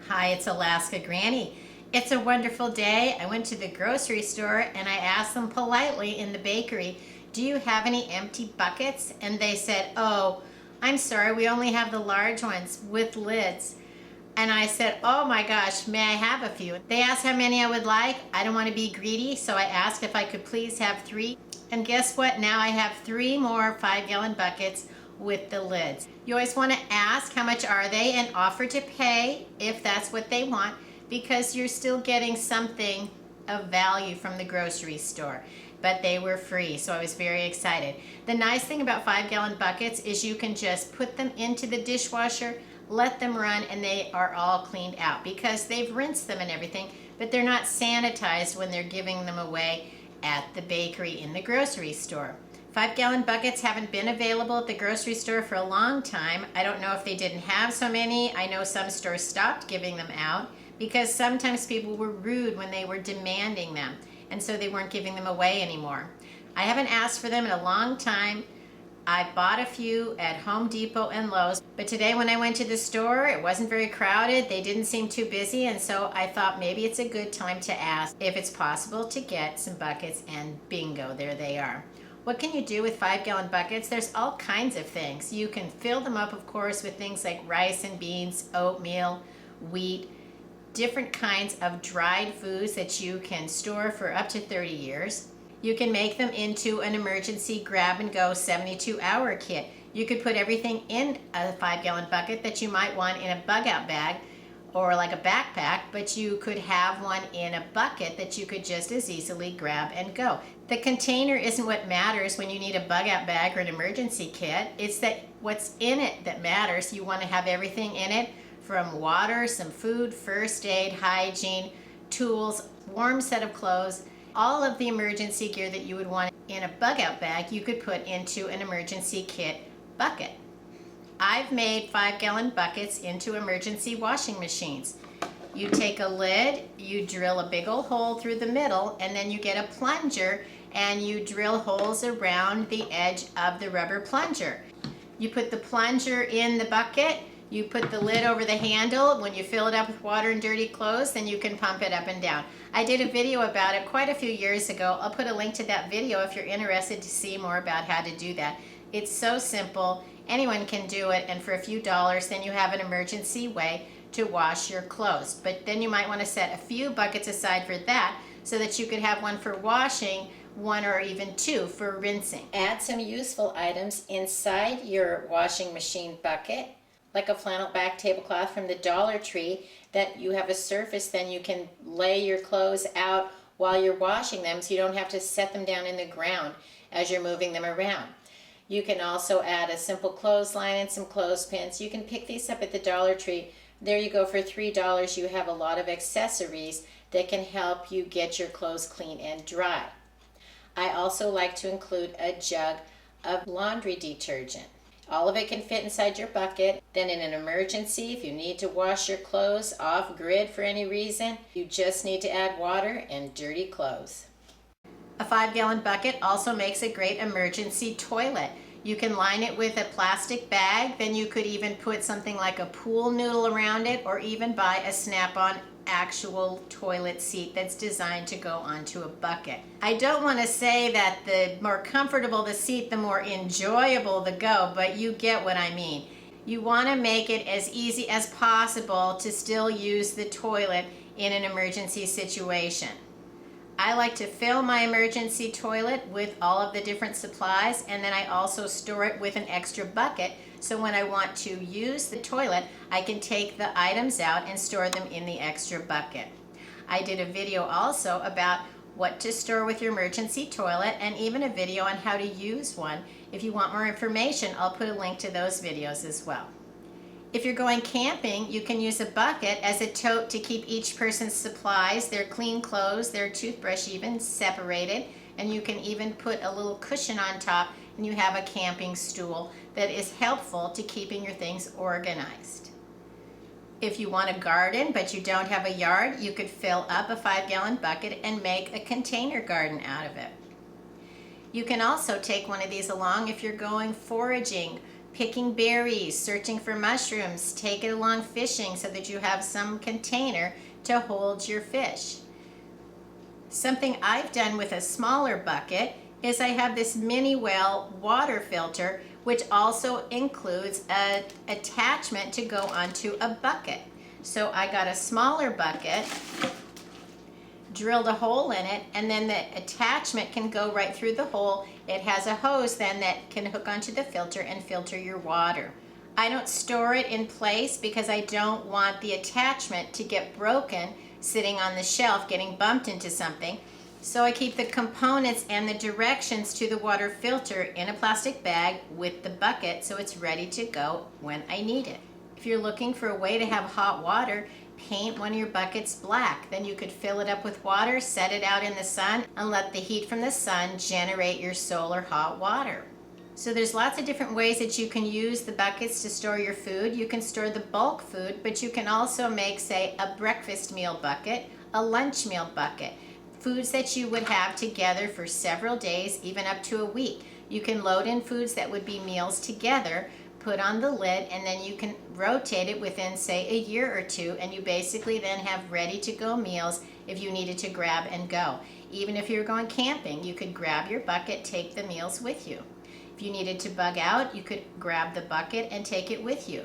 Hi, it's Alaska Granny. It's a wonderful day. I went to the grocery store and I asked them politely in the bakery, do you have any empty buckets? And they said, oh, I'm sorry, we only have the large ones with lids. And I said, oh my gosh, may I have a few? They asked how many I would like. I don't want to be greedy, so I asked if I could please have 3. And guess what? Now I have 3 more 5-gallon buckets with the lids. You always want to ask how much are they and offer to pay if that's what they want, because you're still getting something of value from the grocery store. But they were free, so I was very excited. The nice thing about 5-gallon buckets is you can just put them into the dishwasher, let them run, and they are all cleaned out because they've rinsed them and everything, but they're not sanitized when they're giving them away at the bakery in the grocery store. 5-gallon buckets haven't been available at the grocery store for a long time. I don't know if they didn't have so many. I know some stores stopped giving them out because sometimes people were rude when they were demanding them, and so they weren't giving them away anymore. I haven't asked for them in a long time. I bought a few at Home Depot and Lowe's, but today when I went to the store, it wasn't very crowded. They didn't seem too busy, and so I thought maybe it's a good time to ask if it's possible to get some buckets, and bingo, there they are. What can you do with 5-gallon buckets? There's all kinds of things. You can fill them up, of course, with things like rice and beans, oatmeal, wheat, different kinds of dried foods that you can store for up to 30 years. You can make them into an emergency grab-and-go 72-hour kit. You could put everything in a 5-gallon bucket that you might want in a bug-out bag or like a backpack, but you could have one in a bucket that you could just as easily grab and go. The container isn't what matters when you need a bug-out bag or an emergency kit. It's that what's in it that matters. You want to have everything in it, from water, some food, first aid, hygiene, tools, warm set of clothes. All of the emergency gear that you would want in a bug-out bag, you could put into an emergency kit bucket. I've made 5-gallon buckets into emergency washing machines. You take a lid, you drill a big old hole through the middle, and then you get a plunger and you drill holes around the edge of the rubber plunger. You put the plunger in the bucket, you put the lid over the handle. When you fill it up with water and dirty clothes, then you can pump it up and down. I did a video about it quite a few years ago. I'll put a link to that video if you're interested to see more about how to do that. It's so simple. Anyone can do it, and for a few dollars, then you have an emergency way to wash your clothes. But then you might want to set a few buckets aside for that so that you could have one for washing, 1 or even 2 for rinsing. Add some useful items inside your washing machine bucket, like a flannel back tablecloth from the Dollar Tree, that you have a surface then you can lay your clothes out while you're washing them, so you don't have to set them down in the ground as you're moving them around. You can also add a simple clothesline and some clothespins. You can pick these up at the Dollar Tree. There you go, for $3 you have a lot of accessories that can help you get your clothes clean and dry. I also like to include a jug of laundry detergent. All of it can fit inside your bucket. Then in an emergency, if you need to wash your clothes off grid for any reason, you just need to add water and dirty clothes. A 5-gallon bucket also makes a great emergency toilet. You can line it with a plastic bag, then you could even put something like a pool noodle around it, or even buy a snap-on actual toilet seat that's designed to go onto a bucket. I don't want to say that the more comfortable the seat, the more enjoyable the go, but you get what I mean. You want to make it as easy as possible to still use the toilet in an emergency situation. I like to fill my emergency toilet with all of the different supplies, and then I also store it with an extra bucket, so when I want to use the toilet, I can take the items out and store them in the extra bucket. I did a video also about what to store with your emergency toilet, and even a video on how to use one. If you want more information, I'll put a link to those videos as well. If you're going camping, you can use a bucket as a tote to keep each person's supplies, their clean clothes, their toothbrush even, separated. And you can even put a little cushion on top, and you have a camping stool that is helpful to keeping your things organized. If you want a garden but you don't have a yard, you could fill up a 5-gallon bucket and make a container garden out of it. You can also take one of these along if you're going foraging, picking berries, searching for mushrooms. Take it along fishing so that you have some container to hold your fish. Something I've done with a smaller bucket is I have this mini well water filter, which also includes an attachment to go onto a bucket. So I got a smaller bucket, drilled a hole in it, and then the attachment can go right through the hole. It has a hose then that can hook onto the filter and filter your water. I don't store it in place because I don't want the attachment to get broken sitting on the shelf getting bumped into something. So I keep the components and the directions to the water filter in a plastic bag with the bucket so it's ready to go when I need it. If you're looking for a way to have hot water, paint one of your buckets black. Then you could fill it up with water, set it out in the sun, and let the heat from the sun generate your solar hot water. So there's lots of different ways that you can use the buckets to store your food. You can store the bulk food, but you can also make, say, a breakfast meal bucket, a lunch meal bucket, foods that you would have together for several days, even up to a week. You can load in foods that would be meals together, put on the lid, and then you can rotate it within, say, a year or two, and you basically then have ready-to-go meals if you needed to grab and go. Even if you're going camping, you could grab your bucket, take the meals with you. If you needed to bug out, you could grab the bucket and take it with you.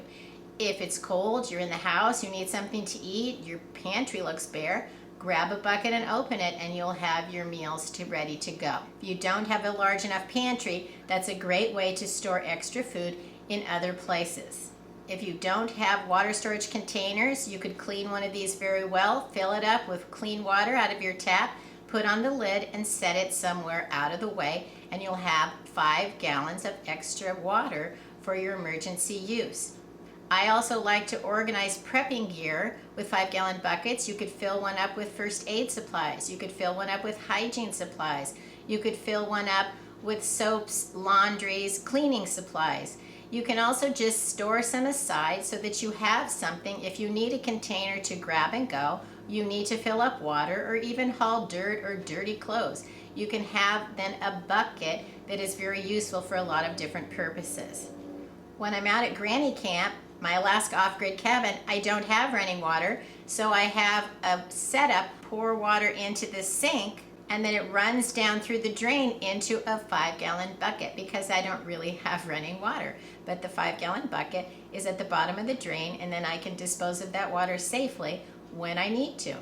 If it's cold, you're in the house, you need something to eat, your pantry looks bare, grab a bucket and open it and you'll have your meals ready to go. If you don't have a large enough pantry, that's a great way to store extra food in other places. If you don't have water storage containers, you could clean one of these very well, fill it up with clean water out of your tap, put on the lid and set it somewhere out of the way, and you'll have 5 gallons of extra water for your emergency use. I also like to organize prepping gear with 5-gallon buckets. You could fill one up with first aid supplies. You could fill one up with hygiene supplies. You could fill one up with soaps, laundries, cleaning supplies. You can also just store some aside so that you have something if you need a container to grab and go, you need to fill up water, or even haul dirt or dirty clothes. You can have then a bucket that is very useful for a lot of different purposes. When I'm out at Granny Camp, my Alaska off-grid cabin, I don't have running water, so I have a setup, pour water into the sink, and then it runs down through the drain into a 5-gallon bucket because I don't really have running water. But the 5-gallon bucket is at the bottom of the drain, and then I can dispose of that water safely when I need to.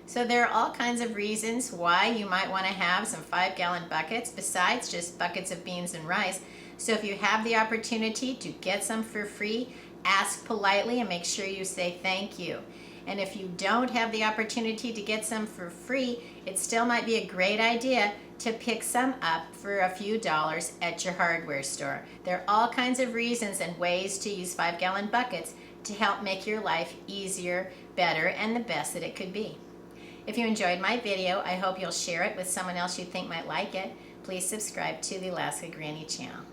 So there are all kinds of reasons why you might want to have some 5-gallon buckets besides just buckets of beans and rice. So if you have the opportunity to get some for free, ask politely and make sure you say thank you. And if you don't have the opportunity to get some for free, it still might be a great idea to pick some up for a few dollars at your hardware store. There are all kinds of reasons and ways to use 5-gallon buckets to help make your life easier, better, and the best that it could be. If you enjoyed my video, I hope you'll share it with someone else you think might like it. Please subscribe to the Alaska Granny channel.